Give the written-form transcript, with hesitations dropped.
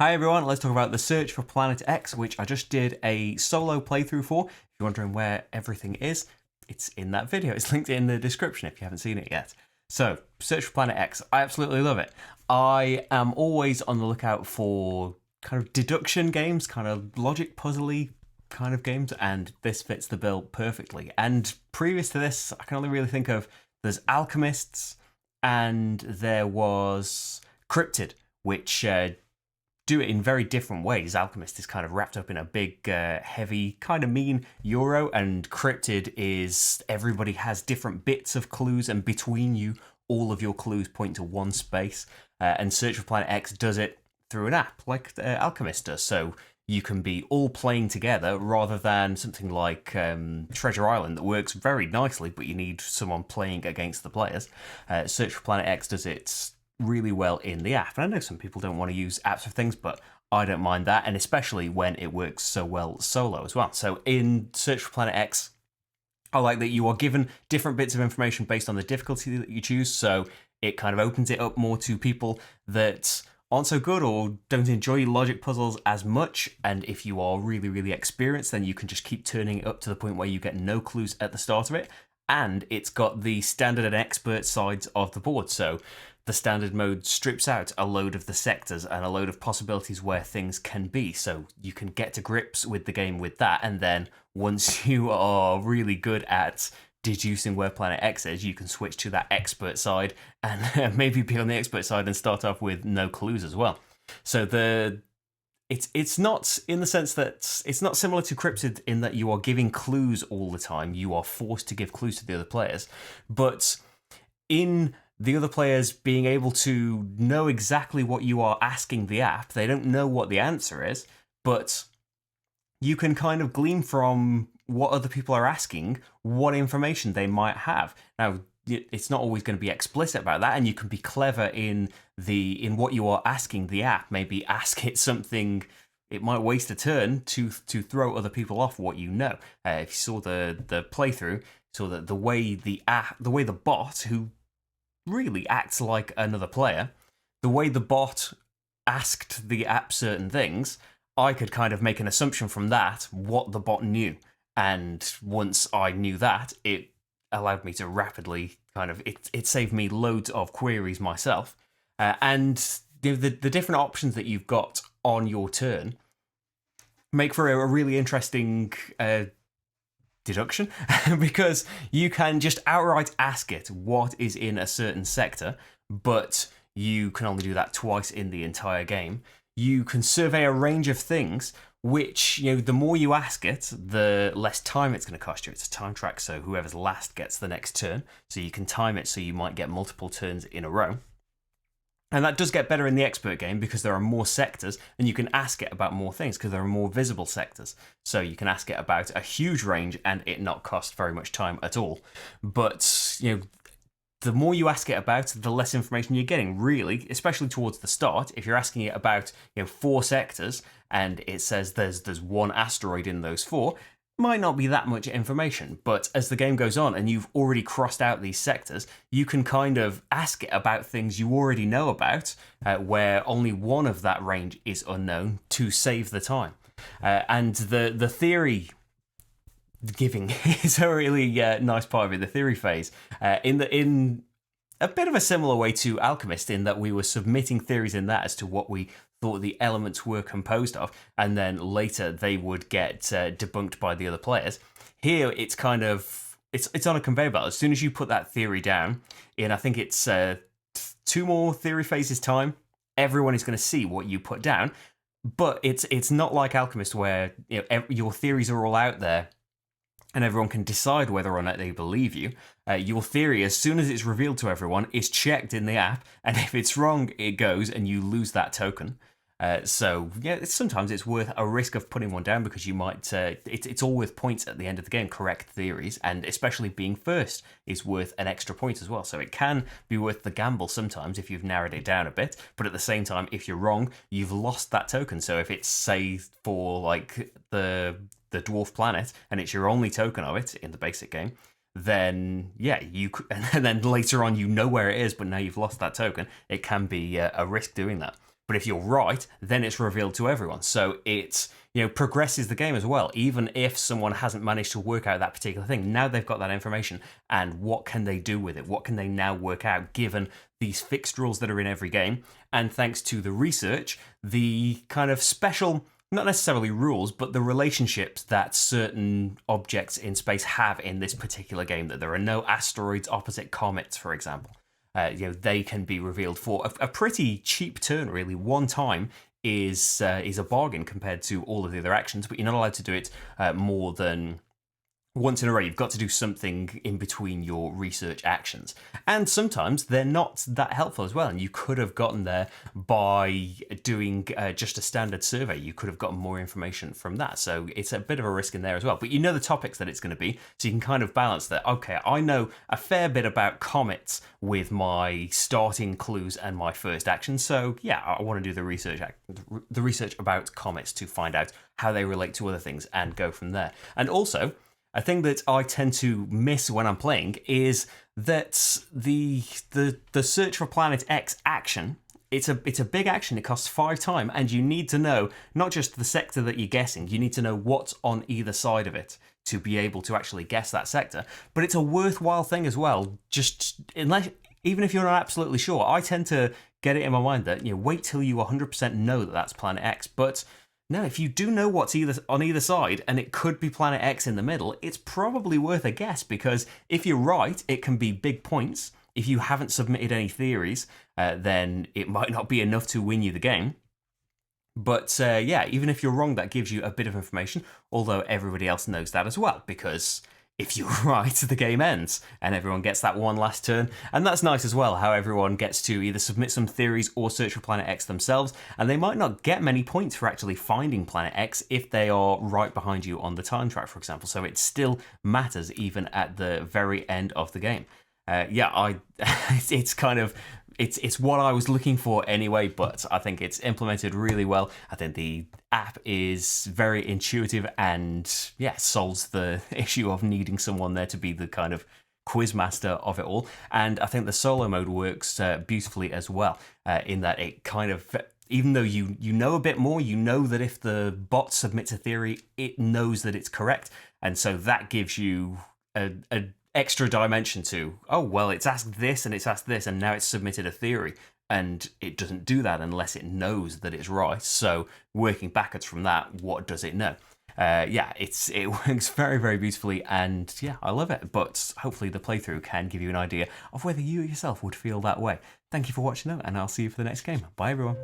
Hi everyone, let's talk about the search for Planet X, which I just did a solo playthrough for. If you're wondering where everything is, it's in that video. It's linked in the description if you haven't seen it yet. So, search for Planet X, I absolutely love it. I am always on the lookout for kind of deduction games, kind of logic puzzly kind of games, and this fits the bill perfectly. And previous to this, I can only really think of there's Alchemists, and there was Cryptid, which do it in very different ways. Alchemist is kind of wrapped up in a big, heavy, kind of mean euro, and Cryptid is everybody has different bits of clues, and between you, all of your clues point to one space. And Search for Planet X does it through an app, like Alchemist does. So you can be all playing together rather than something like Treasure Island that works very nicely, but you need someone playing against the players. Search for Planet X does it really well in the app. And I know some people don't want to use apps for things, but I don't mind that, and especially when it works so well solo as well. So in Search for Planet X, I like that you are given different bits of information based on the difficulty that you choose, so it kind of opens it up more to people that aren't so good or don't enjoy logic puzzles as much. And if you are really, really experienced, then you can just keep turning it up to the point where you get no clues at the start of it. And it's got the standard and expert sides of the board. So the standard mode strips out a load of the sectors and a load of possibilities where things can be. So you can get to grips with the game with that. And then once you are really good at deducing where Planet X is, you can switch to that expert side and maybe be on the expert side and start off with no clues as well. So it's not in the sense that it's not similar to Cryptid in that you are giving clues all the time. You are forced to give clues to the other players. But in the other players being able to know exactly what you are asking the app, they don't know what the answer is, but you can kind of glean from what other people are asking what information they might have. Now, it's not always going to be explicit about that, and you can be clever in what you are asking the app. Maybe ask it something. It might waste a turn to throw other people off what you know. If you saw the playthrough, saw that the way the bot, who really acts like another player, the way the bot asked the app certain things, I could kind of make an assumption from that what the bot knew. And once I knew that, it allowed me to rapidly it saved me loads of queries myself. And the different options that you've got on your turn make for a really interesting deduction because you can just outright ask it what is in a certain sector, but you can only do that twice in the entire game. You can survey a range of things, which, the more you ask it, the less time it's going to cost you. It's a time track, so whoever's last gets the next turn. So you can time it so you might get multiple turns in a row. And that does get better in the expert game because there are more sectors and you can ask it about more things because there are more visible sectors. So you can ask it about a huge range and it not cost very much time at all. But, the more you ask it about, the less information you're getting, really, especially towards the start. If you're asking it about 4 sectors and it says there's one asteroid in those 4, might not be that much information. But as the game goes on and you've already crossed out these sectors, you can kind of ask it about things you already know about, where only one of that range is unknown, to save the time. And the theory giving is a really nice part of it, the theory phase. In a bit of a similar way to Alchemist, in that we were submitting theories in that as to what we thought the elements were composed of, and then later they would get debunked by the other players. Here, it's kind of it's on a conveyor belt. As soon as you put that theory down, in I think it's 2 more theory phases time, everyone is going to see what you put down. But it's not like Alchemist where your theories are all out there and everyone can decide whether or not they believe you. Your theory, as soon as it's revealed to everyone, is checked in the app, and if it's wrong, it goes, and you lose that token. Sometimes it's worth a risk of putting one down because you might. It's all worth points at the end of the game, correct theories, and especially being first is worth an extra point as well. So it can be worth the gamble sometimes if you've narrowed it down a bit, but at the same time, if you're wrong, you've lost that token. So if it's, say, for like the dwarf planet, and it's your only token of it in the basic game, then and then later on you know where it is, but now you've lost that token. It can be a risk doing that. But if you're right, then it's revealed to everyone. So it, progresses the game as well. Even if someone hasn't managed to work out that particular thing, now they've got that information, and what can they do with it? What can they now work out given these fixed rules that are in every game? And thanks to the research, the kind of special, not necessarily rules, but the relationships that certain objects in space have in this particular game, that there are no asteroids opposite comets, for example. They can be revealed for a pretty cheap turn, really. One time is a bargain compared to all of the other actions, but you're not allowed to do it more than once in a row. You've got to do something in between your research actions. And sometimes they're not that helpful as well. And you could have gotten there by doing just a standard survey. You could have gotten more information from that. So it's a bit of a risk in there as well. But you know the topics that it's going to be. So you can kind of balance that. Okay, I know a fair bit about comets with my starting clues and my first action. So yeah, I want to do the research about comets to find out how they relate to other things and go from there. And also, a thing that I tend to miss when I'm playing is that the search for Planet X action, it's a big action. It costs 5 time, and you need to know not just the sector that you're guessing, you need to know what's on either side of it to be able to actually guess that sector. But it's a worthwhile thing as well. Even if you're not absolutely sure, I tend to get it in my mind that wait till you 100% know that that's Planet X. But no, if you do know what's on either side, and it could be Planet X in the middle, it's probably worth a guess, because if you're right, it can be big points. If you haven't submitted any theories, then it might not be enough to win you the game. But yeah, even if you're wrong, that gives you a bit of information, although everybody else knows that as well, because if you're right, the game ends and everyone gets that one last turn. And that's nice as well, how everyone gets to either submit some theories or search for Planet X themselves, and they might not get many points for actually finding Planet X if they are right behind you on the time track, for example. So it still matters even at the very end of the game. It's kind of, it's what I was looking for anyway, but I think it's implemented really well. I think the app is very intuitive and solves the issue of needing someone there to be the kind of quiz master of it all. And I think the solo mode works beautifully as well, in that it kind of, even though you know a bit more, you know that if the bot submits a theory, it knows that it's correct. And so that gives you a extra dimension to, oh, well, it's asked this and it's asked this, and now it's submitted a theory. And it doesn't do that unless it knows that it's right. So working backwards from that, what does it know? It works very, very beautifully, and yeah, I love it. But hopefully the playthrough can give you an idea of whether you yourself would feel that way. Thank you for watching though, and I'll see you for the next game. Bye everyone.